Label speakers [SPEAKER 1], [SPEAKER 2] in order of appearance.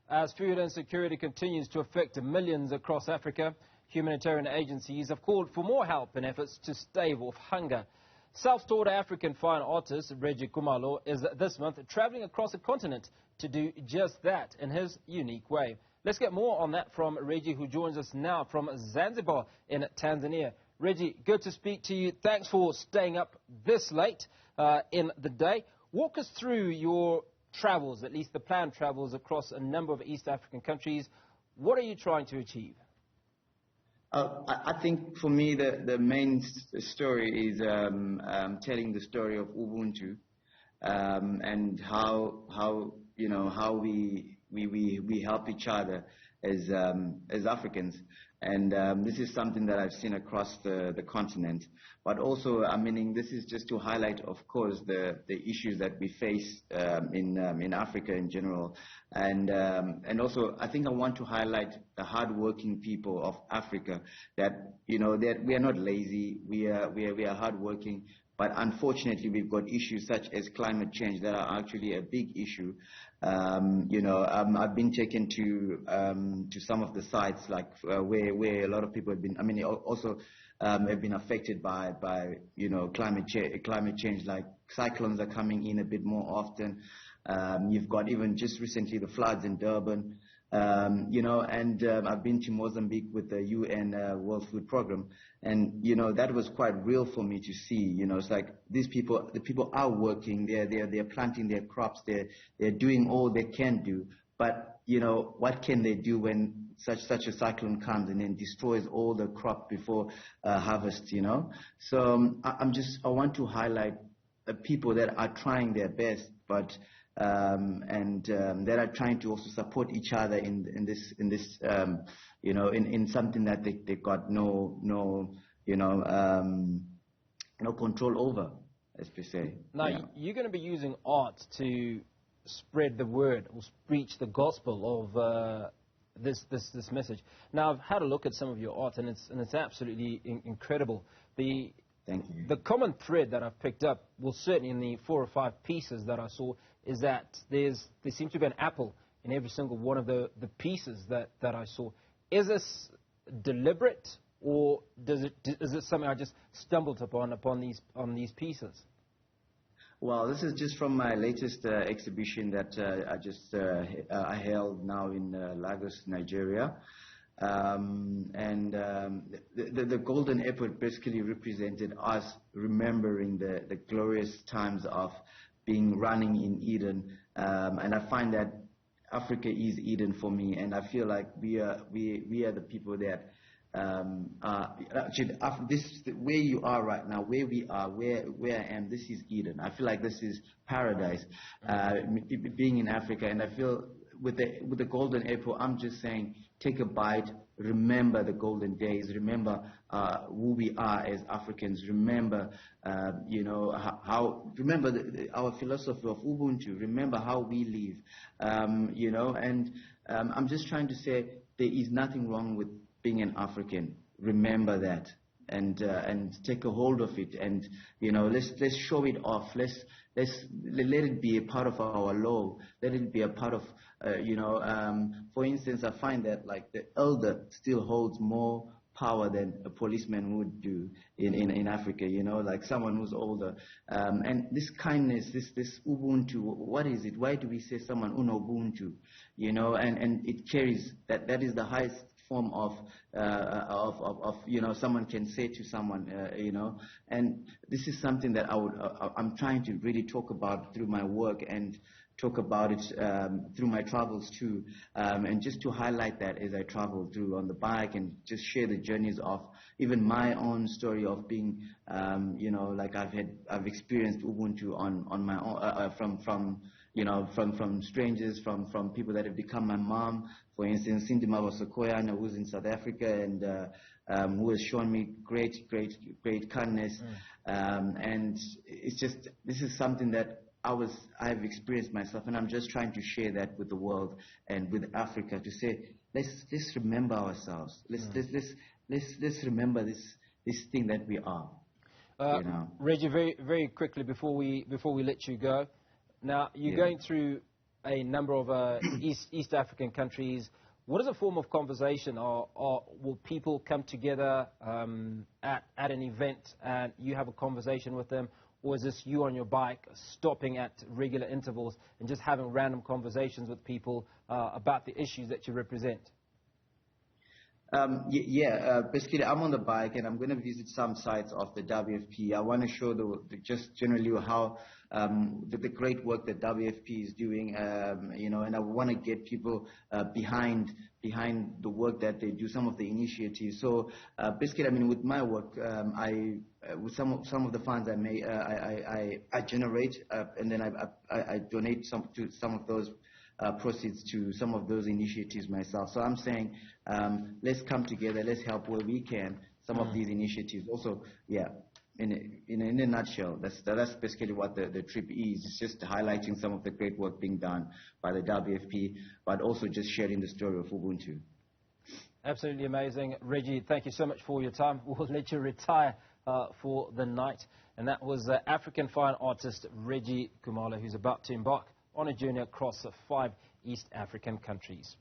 [SPEAKER 1] As food insecurity continues to affect millions across Africa, humanitarian agencies have called for more help in efforts to stave off hunger. Self-taught African fine artist Reggie Khumalo is this month traveling across the continent to do just that in his unique way. Let's get more on that from Reggie, who joins us now from Zanzibar in Tanzania. Reggie, good to speak to you. Thanks for staying up this late in the day. Walk us through your travels, at least the planned travels, across a number of East African countries. What are you trying to achieve?
[SPEAKER 2] I think for me the main story is telling the story of Ubuntu and how we help each other as Africans, and this is something that I've seen across the continent. But also, I mean, this is just to highlight, of course, the issues that we face in Africa in general, and also I think I want to highlight the hardworking people of Africa. That that we are not lazy, we are hardworking. But unfortunately, we've got issues such as climate change that are actually a big issue. I've been taken to some of the sites like where a lot of people have been. I mean, also have been affected by climate change. Like cyclones are coming in a bit more often. You've got even just recently the floods in Durban. I've been to Mozambique with the UN World Food Program, and that was quite real for me to see. It's like the people are working, they're planting their crops, they're doing all they can do, but what can they do when such a cyclone comes and then destroys all the crop before harvest? So I want to highlight people that are trying their best, but that are trying to also support each other in this in something that they got no control over, as per se.
[SPEAKER 1] Now, you're going to be using art to spread the word or preach the gospel of this message. Now, I've had a look at some of your art, and it's absolutely incredible.
[SPEAKER 2] Thank you.
[SPEAKER 1] The common thread that I've picked up, well, certainly in the 4 or 5 pieces that I saw, is that there seems to be an apple in every single one of the pieces that I saw. Is this deliberate, or is it something I just stumbled upon these pieces?
[SPEAKER 2] Well, this is just from my latest exhibition that I held now in Lagos, Nigeria. The golden apple basically represented us remembering the glorious times of running in Eden, and I find that Africa is Eden for me, and I feel like we are the people that actually where you are right now, where we are, where I am, this is Eden. I feel like this is paradise, being in Africa, and I feel with the golden apple, I'm just saying, take a bite, remember the golden days, remember who we are as Africans, remember remember our philosophy of Ubuntu, remember how we live, and I'm just trying to say there is nothing wrong with being an African. Remember that, and take a hold of it, and let's show it off. Let it be a part of our law. Let it be a part of, for instance, I find that like the elder still holds more power than a policeman would do in Africa, like someone who's older. And this kindness, this Ubuntu, what is it? Why do we say someone Ubuntu? And it carries, that is the highest form of someone can say to someone, and this is something that I'm trying to really talk about through my work, and talk about it through my travels too, and just to highlight that as I travel through on the bike, and just share the journeys of even my own story of being, like I've experienced Ubuntu on my own, from strangers, from people that have become my mom. For instance, Cindy Mawasokoyana, who's in South Africa, and who has shown me great kindness, and it's just, this is something that I've experienced myself, and I'm just trying to share that with the world and with Africa, to say, let's remember ourselves. Let's remember this thing that we are.
[SPEAKER 1] Reggie, very very quickly before we let you go. Now you're going through a number of East African countries. What is a form of conversation? Will people come together at an event and you have a conversation with them? Or is this you on your bike stopping at regular intervals and just having random conversations with people about the issues that you represent?
[SPEAKER 2] Basically I'm on the bike and I'm going to visit some sites of the WFP. I want to show just generally how the great work that WFP is doing, and I want to get people behind the work that they do, some of the initiatives. So basically, I mean, with my work, with some of the funds I generate, and then I donate to some of those proceeds to some of those initiatives myself. So I'm saying, let's come together, let's help where we can. Some of these initiatives also, in a nutshell, that's basically what the trip is. It's just highlighting some of the great work being done by the WFP, but also just sharing the story of Ubuntu.
[SPEAKER 1] Absolutely amazing. Reggie, thank you so much for your time. We'll let you retire for the night. And that was African fine artist Reggie Khumalo, who's about to embark on a journey across 5 East African countries.